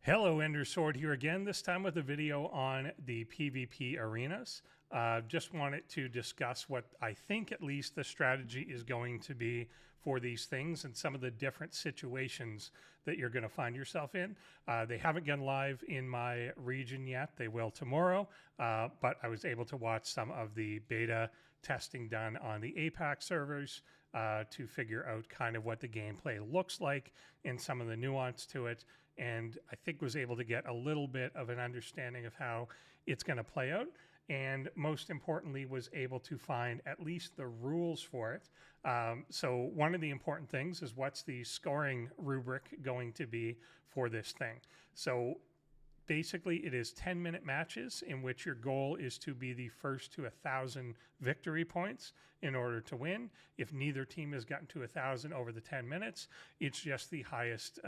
Hello, Endersword here again, this time with a video on the PVP Arenas. Just wanted to discuss what I think at least the strategy is going to be for these things and some of the different situations that you're going to find yourself in. They haven't gone live in my region yet. They will tomorrow, but I was able to watch some of the beta testing done on the APAC servers to figure out kind of what the gameplay looks like and some of the nuance to it. And I think was able to get a little bit of an understanding of how it's going to play out. And most importantly, was able to find at least the rules for it. So one of the important things is what's the scoring rubric going to be for this thing. So basically, it is 10-minute matches in which your goal is to be the first to 1,000 victory points in order to win. If neither team has gotten to 1,000 over the 10 minutes, it's just the highest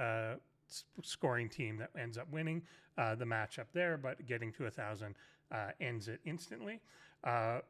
scoring team that ends up winning the matchup there, but getting to 1,000 ends it instantly. The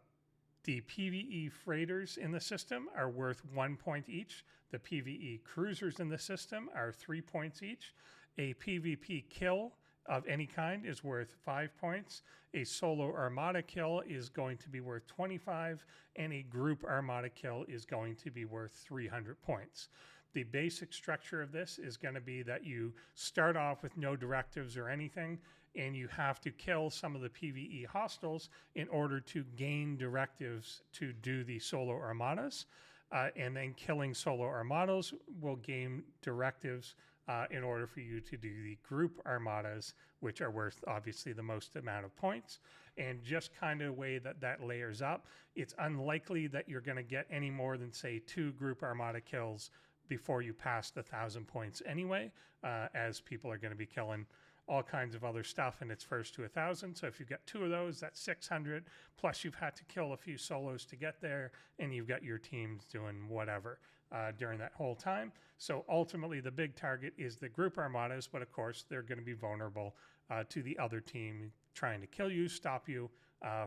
PvE freighters in the system are worth 1 point each. The PvE cruisers in the system are 3 points each. A PvP kill of any kind is worth 5 points. A solo armada kill is going to be worth 25, and a group armada kill is going to be worth 300 points. The basic structure of this is going to be that you start off with no directives or anything, and you have to kill some of the PvE hostiles in order to gain directives to do the solo armadas. And then killing solo armadas will gain directives in order for you to do the group armadas, which are worth obviously the most amount of points. And just kind of the way that that layers up, it's unlikely that you're going to get any more than, say, 2 group armada kills before you pass the 1,000 points anyway, as people are going to be killing all kinds of other stuff and it's first to 1,000. So if you've got 2 of those, that's 600, plus you've had to kill a few solos to get there, and you've got your teams doing whatever during that whole time. So ultimately the big target is the group armadas, but of course they're going to be vulnerable to the other team trying to kill you, stop you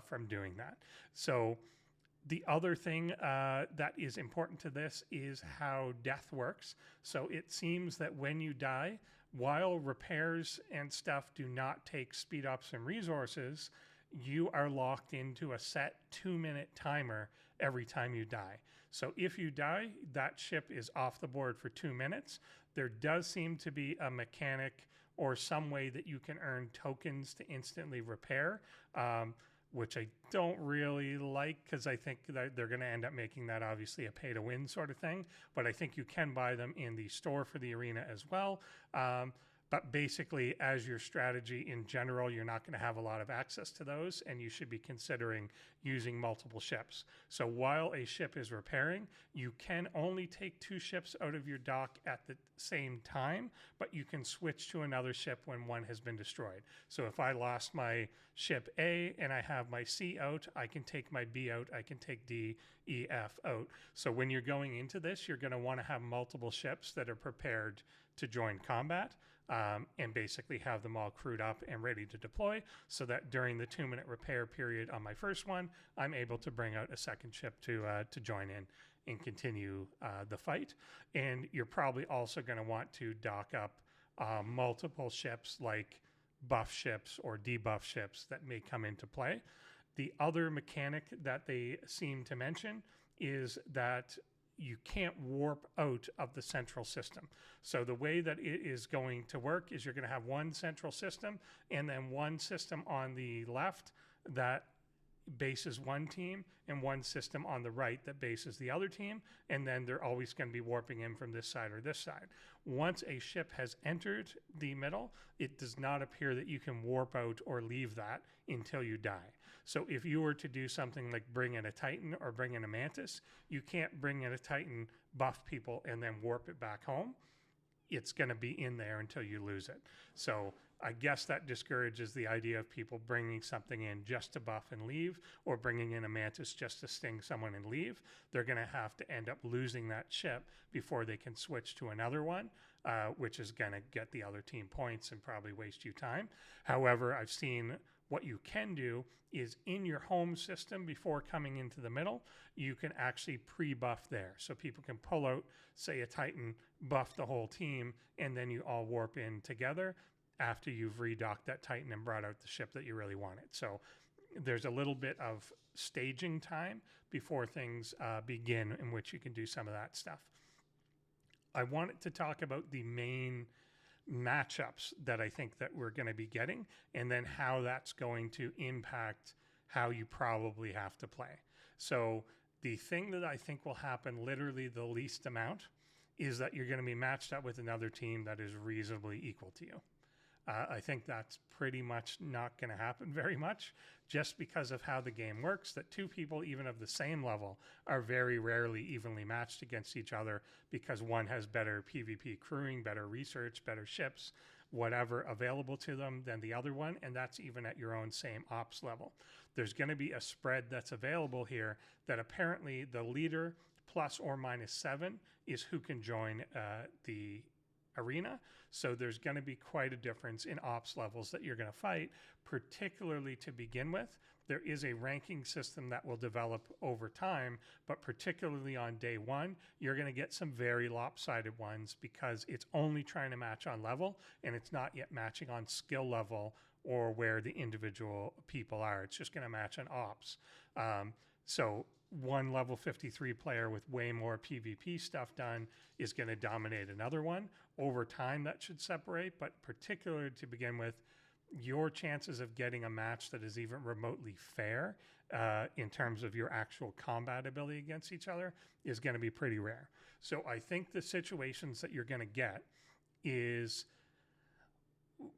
from doing that. So the other thing that is important to this is how death works. So it seems that when you die, while repairs and stuff do not take speed ups and resources, you are locked into a set 2-minute timer every time you die. So if you die, that ship is off the board for 2 minutes. There does seem to be a mechanic or some way that you can earn tokens to instantly repair, which I don't really like, because I think that they're going to end up making that obviously a pay-to-win sort of thing. But I think you can buy them in the store for the arena as well. But basically, as your strategy in general, you're not going to have a lot of access to those, and you should be considering using multiple ships. So while a ship is repairing, you can only take 2 ships out of your dock at the same time, but you can switch to another ship when one has been destroyed. So if I lost my ship A and I have my C out, I can take my B out, I can take D, E, F out. So when you're going into this, you're going to want to have multiple ships that are prepared to join combat, and basically have them all crewed up and ready to deploy, so that during the 2-minute repair period on my first one, I'm able to bring out a second ship to join in and continue the fight. And you're probably also going to want to dock up multiple ships, like buff ships or debuff ships that may come into play. The other mechanic that they seem to mention is that you can't warp out of the central system. So the way that it is going to work is you're going to have one central system and then one system on the left that bases one team and one system on the right that bases the other team, and then they're always going to be warping in from this side or this side. Once a ship has entered the middle, it does not appear that you can warp out or leave that until you die. So if you were to do something like bring in a Titan or bring in a Mantis, you can't bring in a Titan, buff people, and then warp it back home. It's going to be in there until you lose it. So I guess that discourages the idea of people bringing something in just to buff and leave, or bringing in a Mantis just to sting someone and leave. They're going to have to end up losing that ship before they can switch to another one, which is going to get the other team points and probably waste you time. However, I've seen what you can do is in your home system before coming into the middle, you can actually pre-buff there. So people can pull out, say, a Titan, buff the whole team, and then you all warp in together. after you've redocked that Titan and brought out the ship that you really wanted. So there's a little bit of staging time before things begin in which you can do some of that stuff. I wanted to talk about the main matchups that I think that we're going to be getting, and then how that's going to impact how you probably have to play. So the thing that I think will happen literally the least amount is that you're going to be matched up with another team that is reasonably equal to you. I think that's pretty much not going to happen very much, just because of how the game works, that two people, even of the same level, are very rarely evenly matched against each other, because one has better PvP crewing, better research, better ships, whatever available to them than the other one, and that's even at your own same ops level. There's going to be a spread that's available here that apparently the leader plus or minus 7 is who can join the arena. So there's going to be quite a difference in ops levels that you're going to fight, particularly to begin with. There is a ranking system that will develop over time, but particularly on day one, you're going to get some very lopsided ones, because it's only trying to match on level, and it's not yet matching on skill level or where the individual people are. It's just going to match on ops. So one level 53 player with way more PvP stuff done is going to dominate another one. Over time, that should separate, but particularly to begin with, your chances of getting a match that is even remotely fair in terms of your actual combat ability against each other is going to be pretty rare. So I think the situations that you're going to get is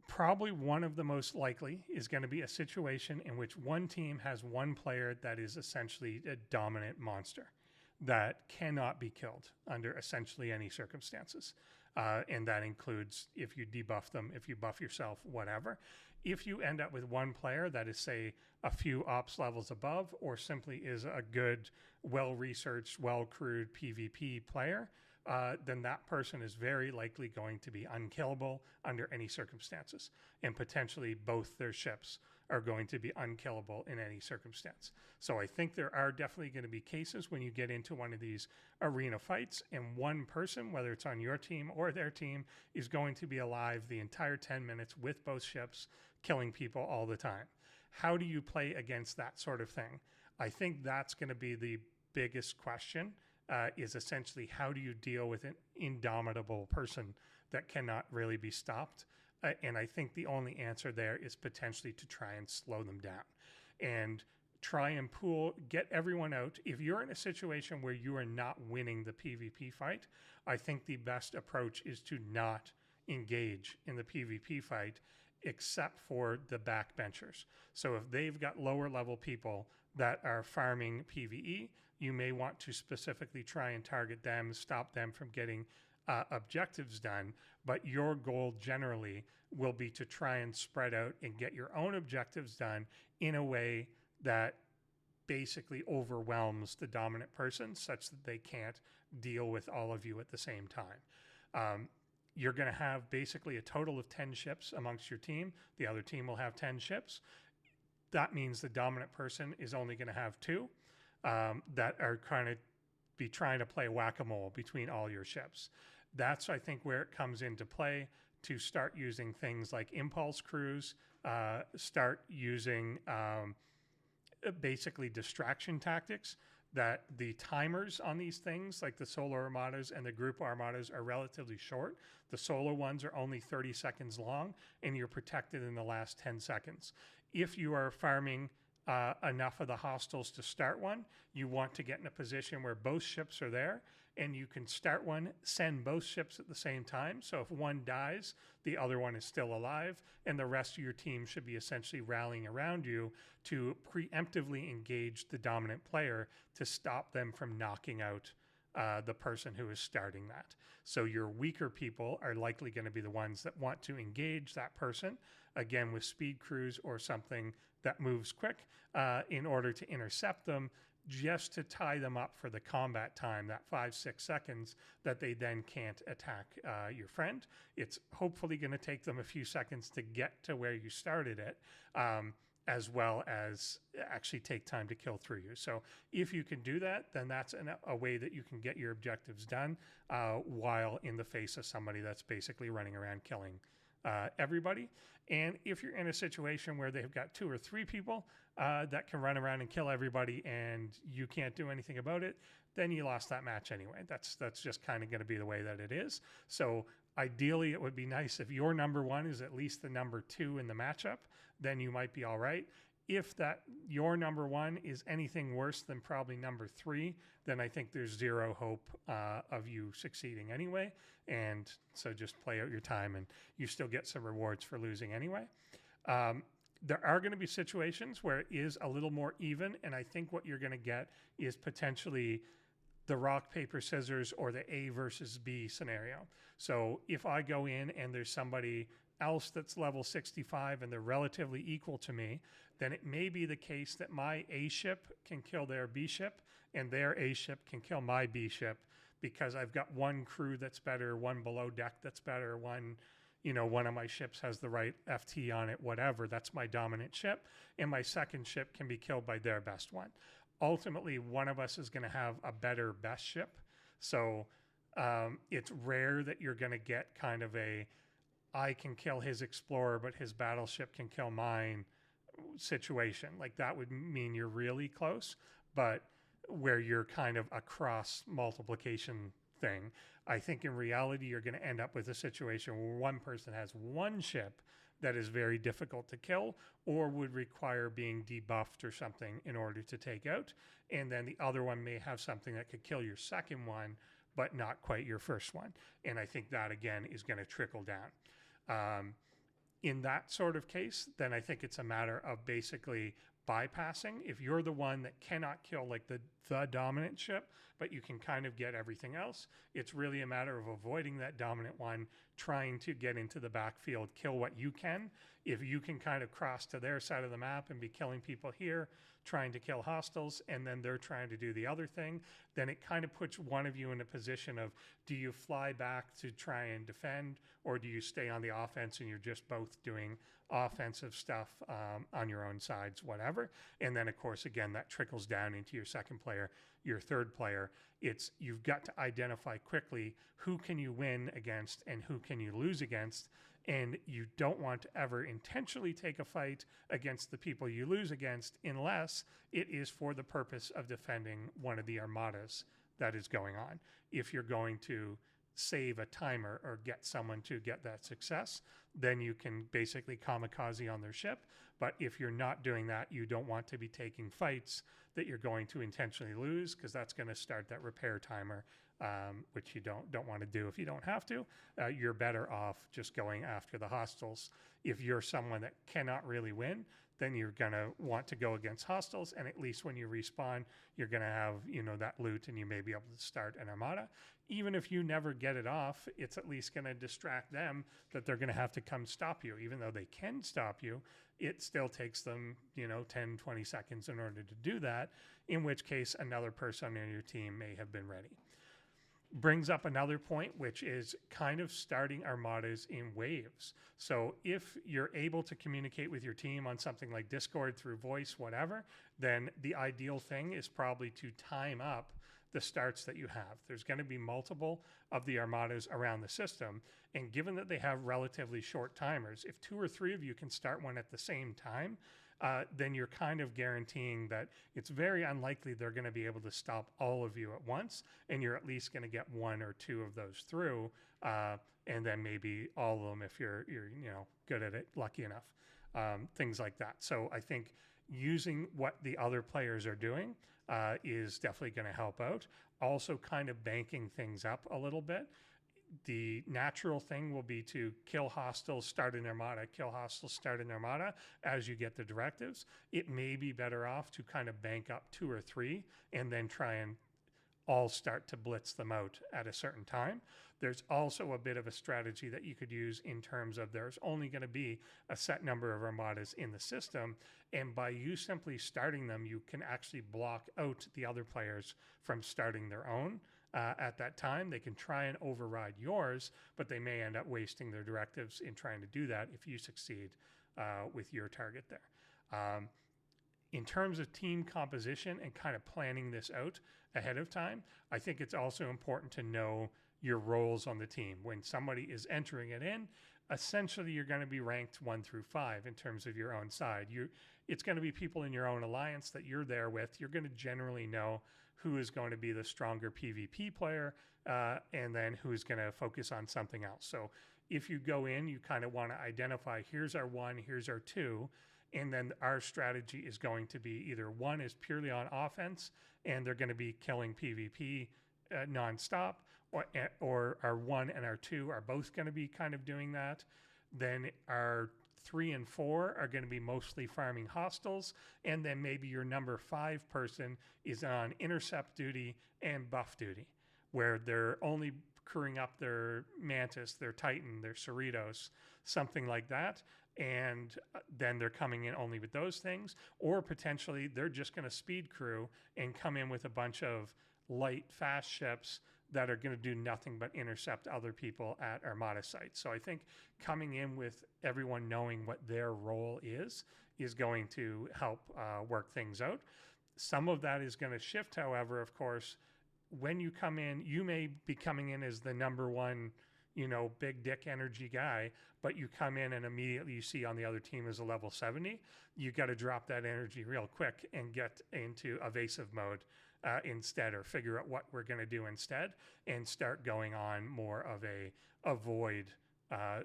probably one of the most likely is going to be a situation in which one team has one player that is essentially a dominant monster that cannot be killed under essentially any circumstances. And that includes if you debuff them, if you buff yourself, whatever. If you end up with one player that is, say, a few ops levels above, or simply is a good, well-researched, well-crewed PvP player, then that person is very likely going to be unkillable under any circumstances. And potentially both their ships are going to be unkillable in any circumstance. So I think there are definitely going to be cases when you get into one of these arena fights and one person, whether it's on your team or their team, is going to be alive the entire 10 minutes with both ships, killing people all the time. How do you play against that sort of thing? I think that's going to be the biggest question. Is essentially, how do you deal with an indomitable person that cannot really be stopped? And I think the only answer there is potentially to try and slow them down and try and get everyone out. If you're in a situation where you are not winning the PvP fight, I think the best approach is to not engage in the PvP fight, except for the backbenchers. So if they've got lower level people that are farming PvE, you may want to specifically try and target them, stop them from getting objectives done. But your goal generally will be to try and spread out and get your own objectives done in a way that basically overwhelms the dominant person such that they can't deal with all of you at the same time. You're going to have basically a total of 10 ships amongst your team. The other team will have 10 ships. That means the dominant person is only going to have 2 that are kind of be trying to play whack-a-mole between all your ships. That's, I think, where it comes into play to start using things like impulse crews, start using basically distraction tactics, that the timers on these things, like the solo armadas and the group armadas, are relatively short. The solo ones are only 30 seconds long, and you're protected in the last 10 seconds. If you are farming enough of the hostiles to start one, you want to get in a position where both ships are there, and you can start one, send both ships at the same time. So if one dies, the other one is still alive, and the rest of your team should be essentially rallying around you to preemptively engage the dominant player to stop them from knocking out the person who is starting that. So your weaker people are likely going to be the ones that want to engage that person, again with speed crews or something that moves quick in order to intercept them, just to tie them up for the combat time, that 5-6 seconds that they then can't attack your friend. It's hopefully going to take them a few seconds to get to where you started it, as well as actually take time to kill through you. So if you can do that, then that's a way that you can get your objectives done while in the face of somebody that's basically running around killing everybody. And if you're in a situation where they've got 2 or 3 people that can run around and kill everybody and you can't do anything about it, then you lost that match anyway. That's just kind of going to be the way that it is. So ideally, it would be nice if your number 1 is at least the number 2 in the matchup, then you might be all right. If that your number 1 is anything worse than probably number 3, then I think there's zero hope of you succeeding anyway. And so just play out your time, and you still get some rewards for losing anyway. There are going to be situations where it is a little more even, and I think what you're going to get is potentially the rock, paper, scissors, or the A versus B scenario. So if I go in and there's somebody else that's level 65 and they're relatively equal to me, then it may be the case that my A ship can kill their B ship and their A ship can kill my B ship, because I've got one crew that's better, one below deck that's better, one of my ships has the right FT on it, whatever. That's my dominant ship. And my second ship can be killed by their best one. Ultimately, one of us is going to have a better best ship. So it's rare that you're going to get kind of I can kill his explorer, but his battleship can kill mine situation. Like, that would mean you're really close, but where you're kind of a cross multiplication thing. I think in reality, you're going to end up with a situation where one person has one ship that is very difficult to kill or would require being debuffed or something in order to take out. And then the other one may have something that could kill your second one, but not quite your first one. And I think that, again, is going to trickle down. In that sort of case, then I think it's a matter of basically bypassing. If you're the one that cannot kill like the dominant ship, but you can kind of get everything else, it's really a matter of avoiding that dominant one, trying to get into the backfield, kill what you can. If you can kind of cross to their side of the map and be killing people here, trying to kill hostiles, and then they're trying to do the other thing, then it kind of puts one of you in a position of, do you fly back to try and defend, or do you stay on the offense and you're just both doing offensive stuff on your own sides, whatever. And then, of course, again, that trickles down into your second player, your third player. You've got to identify quickly who can you win against and who can you lose against. And you don't want to ever intentionally take a fight against the people you lose against unless it is for the purpose of defending one of the armadas that is going on. If you're going to save a timer or get someone to get that success, then you can basically kamikaze on their ship. But if you're not doing that, you don't want to be taking fights that you're going to intentionally lose, because that's going to start that repair timer, which you don't want to do if you don't have to. You're better off just going after the hostiles. If you're someone that cannot really win, then you're going to want to go against hostiles, and at least when you respawn, you're going to have, that loot, and you may be able to start an armada. Even if you never get it off, it's at least going to distract them that they're going to have to come stop you. Even though they can stop you, it still takes them, 10, 20 seconds in order to do that, in which case another person on your team may have been ready. Brings up another point, which is kind of starting armadas in waves. So if you're able to communicate with your team on something like Discord, through voice, whatever, then the ideal thing is probably to time up the starts that you have. There's going to be multiple of the armadas around the system, and given that they have relatively short timers, if 2 or 3 of you can start one at the same time, then you're kind of guaranteeing that it's very unlikely they're going to be able to stop all of you at once, and you're at least going to get 1 or 2 of those through, and then maybe all of them if you're good at it, lucky enough, things like that. So I think using what the other players are doing is definitely going to help out. Also, kind of banking things up a little bit. The natural thing will be to kill hostiles, start an armada, kill hostiles, start an armada as you get the directives. It may be better off to kind of bank up 2 or 3 and then try and all start to blitz them out at a certain time. There's also a bit of a strategy that you could use in terms of there's only going to be a set number of armadas in the system, and by you simply starting them, you can actually block out the other players from starting their own. At that time, they can try and override yours, but they may end up wasting their directives in trying to do that if you succeed with your target there. In terms of team composition and kind of planning this out ahead of time, I think it's also important to know your roles on the team. When somebody is entering it in, essentially you're going to be ranked 1 through 5 in terms of your own side. It's going to be people in your own alliance that you're there with. You're going to generally know who is going to be the stronger PvP player, and then who's going to focus on something else. So if you go in, you kind of want to identify, here's our 1, here's our 2, and then our strategy is going to be either 1 is purely on offense, and they're going to be killing PvP nonstop, or our 1 and our 2 are both going to be kind of doing that. Then our 3 and 4 are going to be mostly farming hostiles, and then maybe your number 5 person is on intercept duty and buff duty, where they're only crewing up their Mantis, their Titan, their Cerritos, something like that. And then they're coming in only with those things, or potentially they're just going to speed crew and come in with a bunch of light, fast ships that are going to do nothing but intercept other people at Armada sites. So I think coming in with everyone knowing what their role is going to help work things out. Some of that is going to shift, however, of course. When you come in, you may be coming in as the number 1, big dick energy guy, but you come in and immediately you see on the other team is a level 70. You got to drop that energy real quick and get into evasive mode instead, or figure out what we're going to do instead, and start going on more of a avoid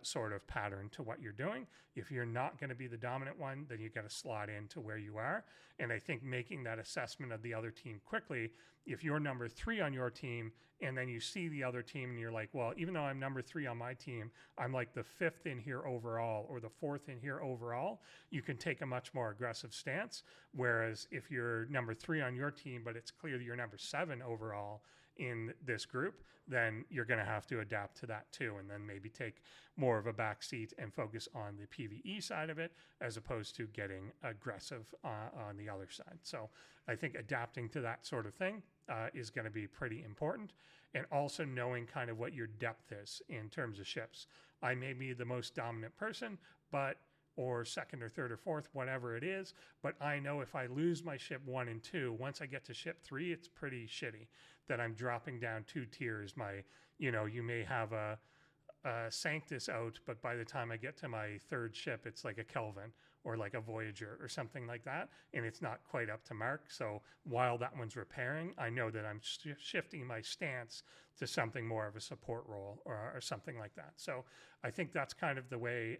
sort of pattern to what you're doing. If you're not going to be the dominant one, then you got to slot into where you are. And I think making that assessment of the other team quickly, if you're number 3 on your team and then you see the other team and you're like, well, even though I'm number 3 on my team, I'm like the 5th in here overall, or the 4th in here overall, you can take a much more aggressive stance. Whereas if you're number 3 on your team, but it's clear that you're number 7 overall in this group, then you're going to have to adapt to that too, and then maybe take more of a back seat and focus on the PvE side of it, as opposed to getting aggressive on the other side. So I think adapting to that sort of thing is going to be pretty important, and also knowing kind of what your depth is in terms of ships. I may be the most dominant person, or second or third or fourth, whatever it is, but I know if I lose my ship 1 and 2, once I get to ship 3, it's pretty shitty that I'm dropping down 2 tiers. You may have a Sanctus out, but by the time I get to my 3rd ship, it's like a Kelvin or like a Voyager or something like that, and it's not quite up to mark. So while that one's repairing, I know that I'm shifting my stance to something more of a support role or something like that. So I think that's kind of the way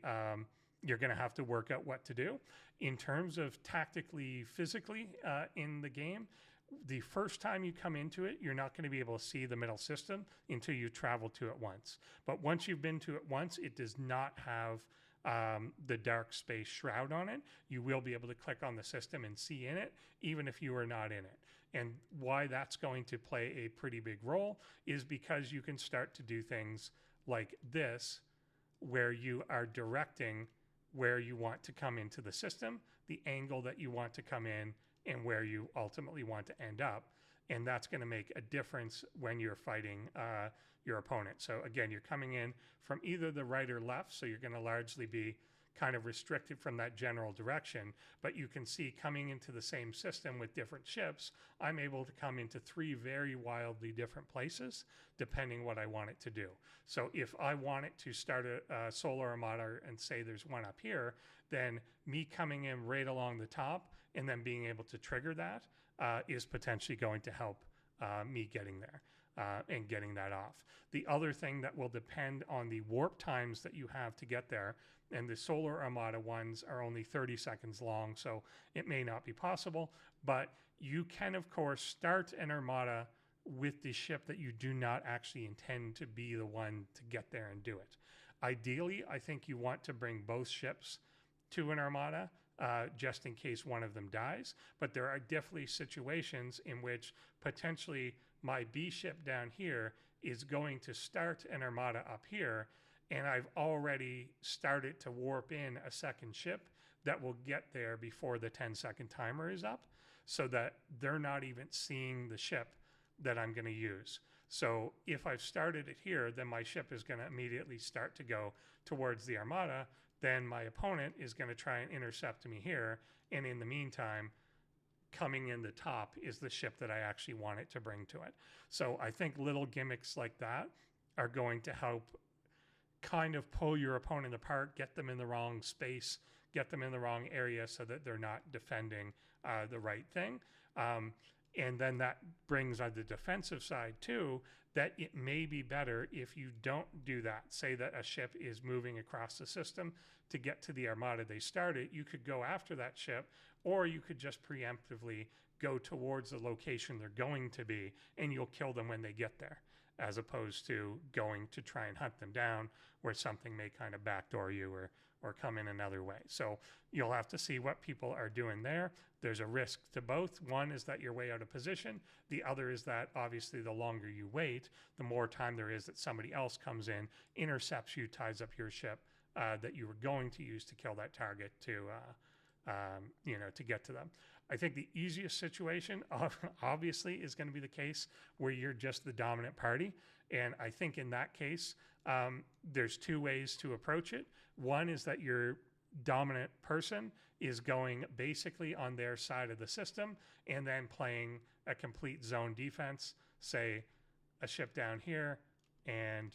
you're going to have to work out what to do. In terms of tactically, physically in the game, the first time you come into it, you're not going to be able to see the middle system until you travel to it once. But once you've been to it once, it does not have the dark space shroud on it. You will be able to click on the system and see in it, even if you are not in it. And why that's going to play a pretty big role is because you can start to do things like this, where you are directing where you want to come into the system, the angle that you want to come in, and where you ultimately want to end up. And that's going to make a difference when you're fighting your opponent. So again, you're coming in from either the right or left, so you're going to largely be kind of restricted from that general direction. But you can see, coming into the same system with different ships, I'm able to come into 3 very wildly different places, depending what I want it to do. So if I want it to start a solar armada and say there's one up here, then me coming in right along the top and then being able to trigger that is potentially going to help me getting there and getting that off. The other thing that will depend on the warp times that you have to get there, and the solar armada ones are only 30 seconds long, so it may not be possible, but you can of course start an armada with the ship that you do not actually intend to be the one to get there and do it. Ideally, I think you want to bring both ships to an armada, just in case one of them dies. But there are definitely situations in which potentially my B ship down here is going to start an armada up here, and I've already started to warp in a second ship that will get there before the 10-second timer is up, so that they're not even seeing the ship that I'm going to use. So if I've started it here, then my ship is going to immediately start to go towards the armada. Then my opponent is going to try and intercept me here, and in the meantime, coming in the top is the ship that I actually want it to bring to it. So I think little gimmicks like that are going to help kind of pull your opponent apart, get them in the wrong space, get them in the wrong area so that they're not defending the right thing. And then that brings on the defensive side too, that it may be better if you don't do that. Say that a ship is moving across the system to get to the armada they started, you could go after that ship, or you could just preemptively go towards the location they're going to be, and you'll kill them when they get there, as opposed to going to try and hunt them down where something may kind of backdoor you or come in another way. So you'll have to see what people are doing there. There's a risk to both. One is that you're way out of position. The other is that obviously the longer you wait, the more time there is that somebody else comes in, intercepts you, ties up your ship that you were going to use to kill that target to, to get to them. I think the easiest situation obviously is going to be the case where you're just the dominant party. And I think in that case, there's two ways to approach it. One is that your dominant person is going basically on their side of the system and then playing a complete zone defense, say a ship down here and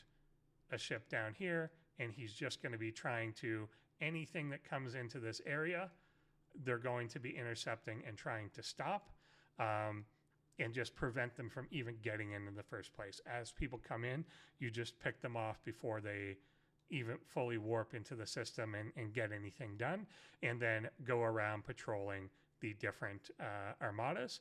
a ship down here, and he's just going to be trying to, anything that comes into this area, they're going to be intercepting and trying to stop and just prevent them from even getting in the first place. As people come in, you just pick them off before they even fully warp into the system and get anything done, and then go around patrolling the different armadas.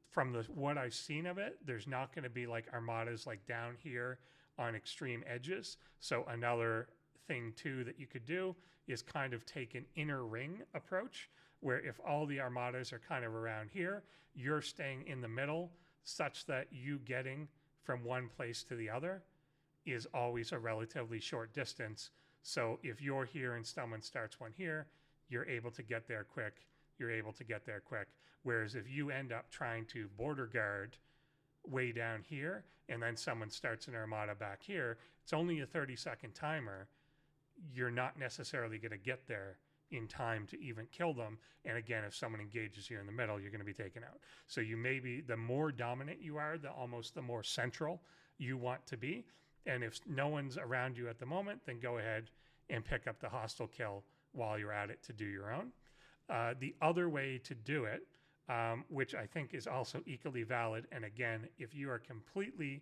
From what I've seen of it, there's not going to be like armadas like down here on extreme edges. So another thing too that you could do is kind of take an inner ring approach, where if all the armadas are kind of around here, you're staying in the middle, such that you getting from one place to the other is always a relatively short distance. So if you're here and someone starts one here, you're able to get there quick. You're able to get there quick. Whereas if you end up trying to border guard way down here, and then someone starts an armada back here, it's only a 30-second timer. You're not necessarily going to get there in time to even kill them. And again, if someone engages you in the middle, you're going to be taken out. So you may be, the more dominant you are, the more central you want to be. And if no one's around you at the moment, then go ahead and pick up the hostile kill while you're at it to do your own. The other way to do it, which I think is also equally valid, and again, if you are completely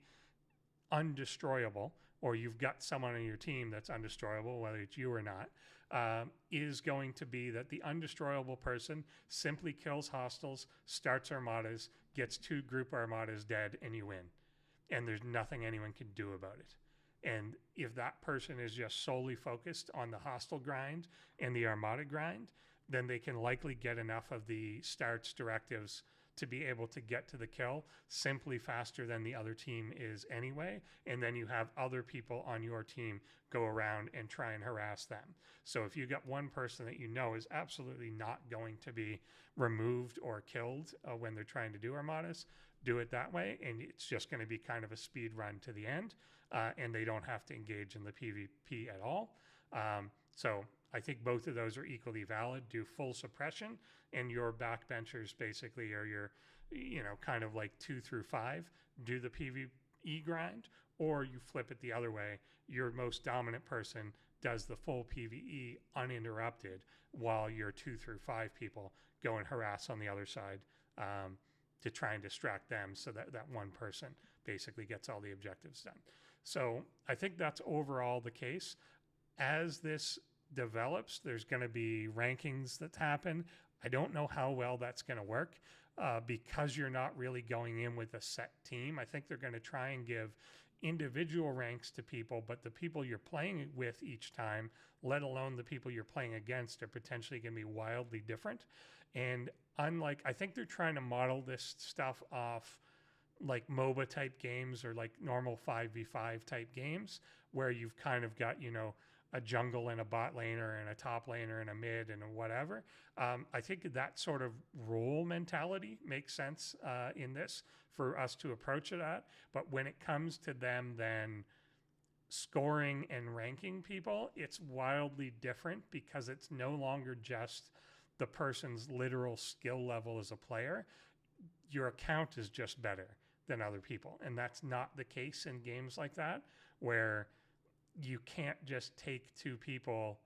undestroyable, or you've got someone on your team that's undestroyable, whether it's you or not, is going to be that the undestroyable person simply kills hostiles, starts armadas, gets 2 group armadas dead, and you win. And there's nothing anyone can do about it. And if that person is just solely focused on the hostile grind and the armada grind, then they can likely get enough of the starts directives to be able to get to the kill simply faster than the other team is anyway. And then you have other people on your team go around and try and harass them. So if you got one person that you know is absolutely not going to be removed or killed when they're trying to do armadas, do it that way, and it's just going to be kind of a speed run to the end, and they don't have to engage in the PvP at all. So I think both of those are equally valid. Do full suppression, and your backbenchers basically are your, kind of like 2 through 5, do the PvE grind, or you flip it the other way. Your most dominant person does the full PvE uninterrupted, while your 2 through 5 people go and harass on the other side to try and distract them, so that that one person basically gets all the objectives done. So I think that's overall the case. As this develops, there's going to be rankings that happen. I don't know how well that's going to work because you're not really going in with a set team. I think they're going to try and give individual ranks to people, but the people you're playing with each time, let alone the people you're playing against, are potentially going to be wildly different. And unlike, I think they're trying to model this stuff off like MOBA type games or like normal 5v5 type games, where you've kind of got, a jungle and a bot laner and a top laner and a mid and a whatever. I think that sort of role mentality makes sense in this for us to approach it at. But when it comes to them then scoring and ranking people, it's wildly different, because it's no longer just the person's literal skill level as a player. Your account is just better than other people. And that's not the case in games like that, where you can't just take two people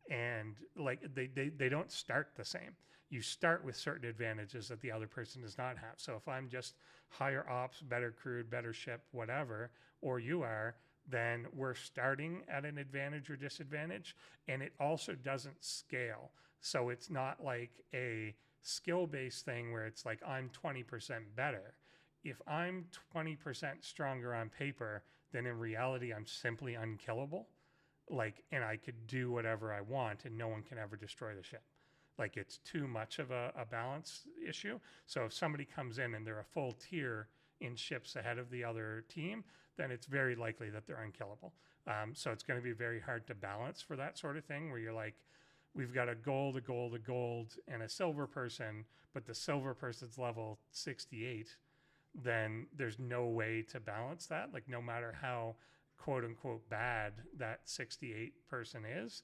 and like they don't start the same. You start with certain advantages that the other person does not have. So if I'm just higher ops, better crewed, better ship, whatever, or you are, then we're starting at an advantage or disadvantage. And it also doesn't scale. So it's not like a skill-based thing where it's like I'm 20% better. If I'm 20% stronger on paper, then in reality I'm simply unkillable. Like, and I could do whatever I want and no one can ever destroy the ship. Like, it's too much of a balance issue. So if somebody comes in and they're a full tier in ships ahead of the other team, then it's very likely that they're unkillable. So it's going to be very hard to balance for that sort of thing where you're like, we've got a gold, and a silver person, but the silver person's level 68, then there's no way to balance that. Like, no matter how quote unquote bad that 68 person is,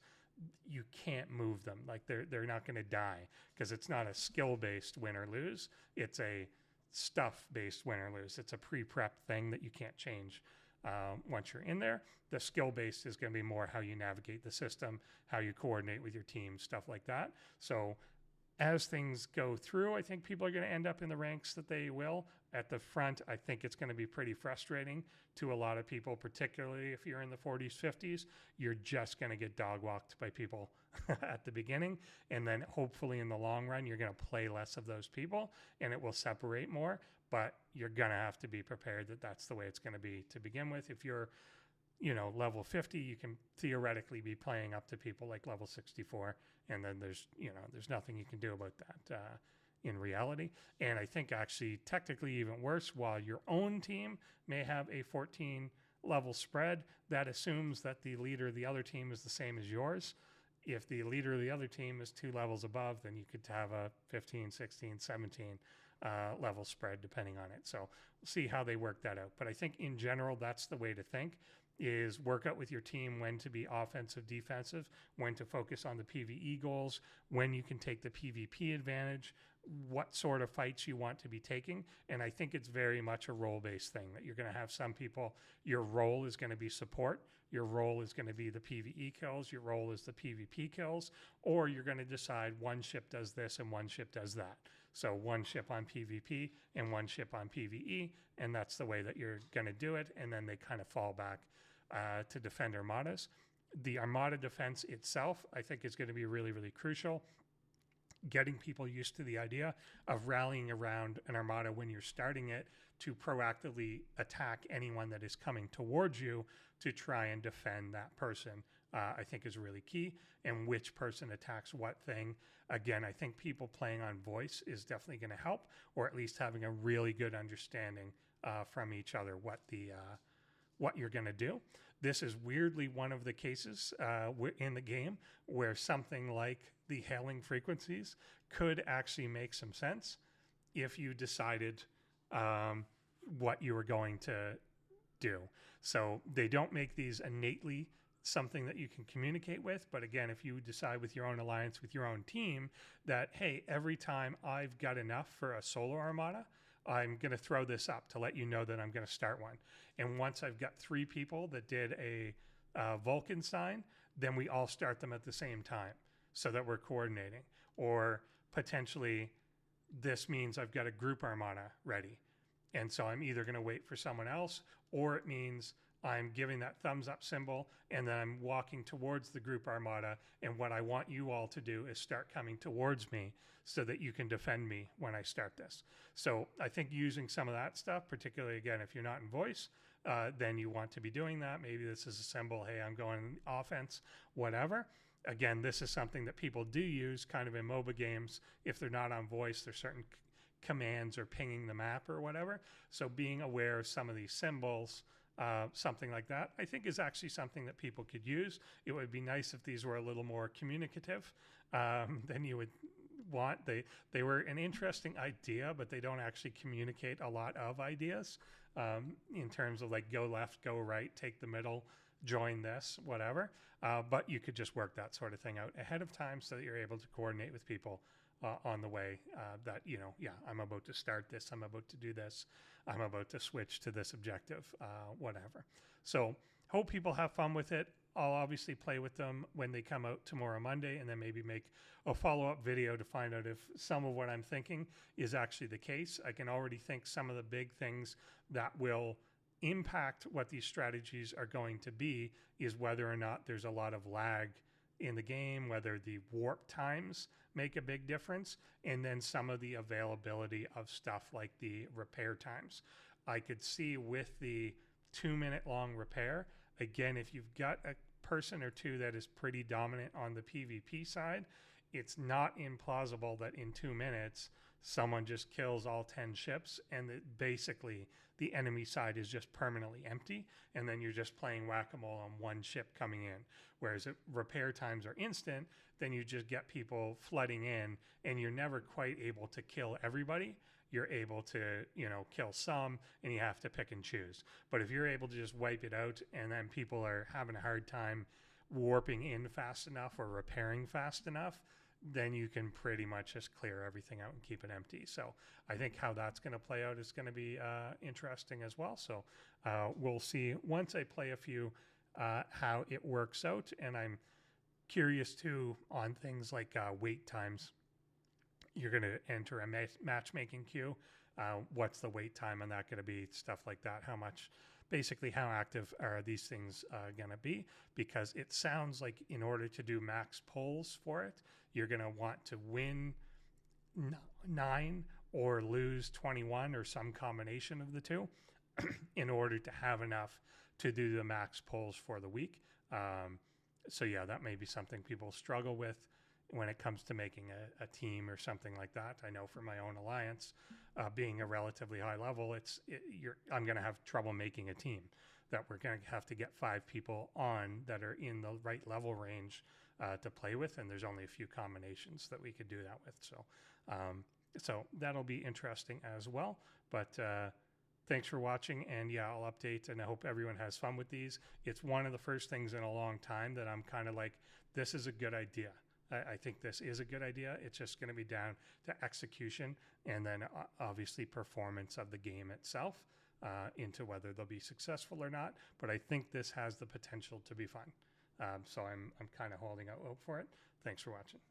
you can't move them. Like, they're not going to die because it's not a skill based win or lose. It's a stuff based win or lose. It's a pre-prep thing that you can't change once you're in there. The skill based is going to be more how you navigate the system, how you coordinate with your team, stuff like that. So as things go through, I think people are going to end up in the ranks that they will. At the front, I think it's going to be pretty frustrating to a lot of people, particularly if you're in the 40s, 50s. You're just going to get dog walked by people at the beginning. And then hopefully in the long run, you're going to play less of those people and it will separate more. But you're going to have to be prepared that that's the way it's going to be to begin with. If you're level 50, you can theoretically be playing up to people like level 64. And then there's nothing you can do about that in reality. And I think actually technically even worse, while your own team may have a 14 level spread, that assumes that the leader of the other team is the same as yours. If the leader of the other team is 2 levels above, then you could have a 15, 16, 17 level spread depending on it. So we'll see how they work that out. But I think in general, that's the way to think, is work out with your team when to be offensive, defensive, when to focus on the PvE goals, when you can take the PvP advantage, what sort of fights you want to be taking. And I think it's very much a role-based thing that you're going to have some people, your role is going to be support, your role is going to be the PvE kills, your role is the PvP kills, or you're going to decide one ship does this and one ship does that. So one ship on PvP and one ship on PvE, and that's the way that you're going to do it. And then they kind of fall back to defend armadas. The armada defense itself, I think, is going to be really, really crucial. Getting people used to the idea of rallying around an armada when you're starting it to proactively attack anyone that is coming towards you to try and defend that person, I think is really key. And which person attacks what thing. Again, I think people playing on voice is definitely going to help, or at least having a really good understanding from each other what you're going to do. This is weirdly one of the cases in the game where something like the hailing frequencies could actually make some sense if you decided what you were going to do. So they don't make these innately something that you can communicate with. But again, if you decide with your own alliance, with your own team, that, hey, every time I've got enough for a solar armada, I'm going to throw this up to let you know that I'm going to start one. And once I've got 3 people that did a Vulcan sign, then we all start them at the same time so that we're coordinating. Or potentially this means I've got a group armada ready. And so I'm either going to wait for someone else, or it means I'm giving that thumbs up symbol and then I'm walking towards the group armada. And what I want you all to do is start coming towards me so that you can defend me when I start this. So I think using some of that stuff, particularly again, if you're not in voice, then you want to be doing that. Maybe this is a symbol, hey, I'm going offense, whatever. Again, this is something that people do use kind of in MOBA games. If they're not on voice, there's certain commands or pinging the map or whatever. So being aware of some of these symbols, something like that, I think is actually something that people could use. It would be nice if these were a little more communicative than you would want. They were an interesting idea, but they don't actually communicate a lot of ideas in terms of like go left, go right, take the middle, join this, whatever. But you could just work that sort of thing out ahead of time so that you're able to coordinate with people on the way that, yeah, I'm about to start this, I'm about to do this, I'm about to switch to this objective, whatever. So hope people have fun with it. I'll obviously play with them when they come out tomorrow, Monday, and then maybe make a follow-up video to find out if some of what I'm thinking is actually the case. I can already think some of the big things that will impact what these strategies are going to be is whether or not there's a lot of lag in the game, whether the warp times make a big difference, and then some of the availability of stuff like the repair times. I could see with the 2-minute long repair, again, if you've got a person or two that is pretty dominant on the PvP side, it's not implausible that in 2 minutes someone just kills all 10 ships and that basically the enemy side is just permanently empty, and then you're just playing whack-a-mole on one ship coming in. Whereas if repair times are instant, then you just get people flooding in and you're never quite able to kill everybody. You're able to, you know, kill some, and you have to pick and choose. But if you're able to just wipe it out and then people are having a hard time warping in fast enough or repairing fast enough, then you can pretty much just clear everything out and keep it empty. So I think how that's going to play out is going to be interesting as well. So we'll see once I play a few how it works out. And I'm curious too on things like wait times. You're going to enter a matchmaking queue. What's the wait time on that going to be? Stuff like that. How much, basically how active are these things going to be? Because it sounds like in order to do max pulls for it, you're going to want to win 9 or lose 21 or some combination of the two in order to have enough to do the max pulls for the week. So yeah, that may be something people struggle with when it comes to making a team or something like that. I know for my own alliance, being a relatively high level, I'm going to have trouble making a team. That we're going to have to get 5 people on that are in the right level range to play with, and there's only a few combinations that we could do that with. So that'll be interesting as well. But thanks for watching, and yeah, I'll update, and I hope everyone has fun with these. It's one of the first things in a long time that I'm kind of like, this is a good idea. I think this is a good idea. It's just going to be down to execution and then obviously performance of the game itself into whether they'll be successful or not. But I think this has the potential to be fun. So I'm kind of holding out hope for it. Thanks for watching.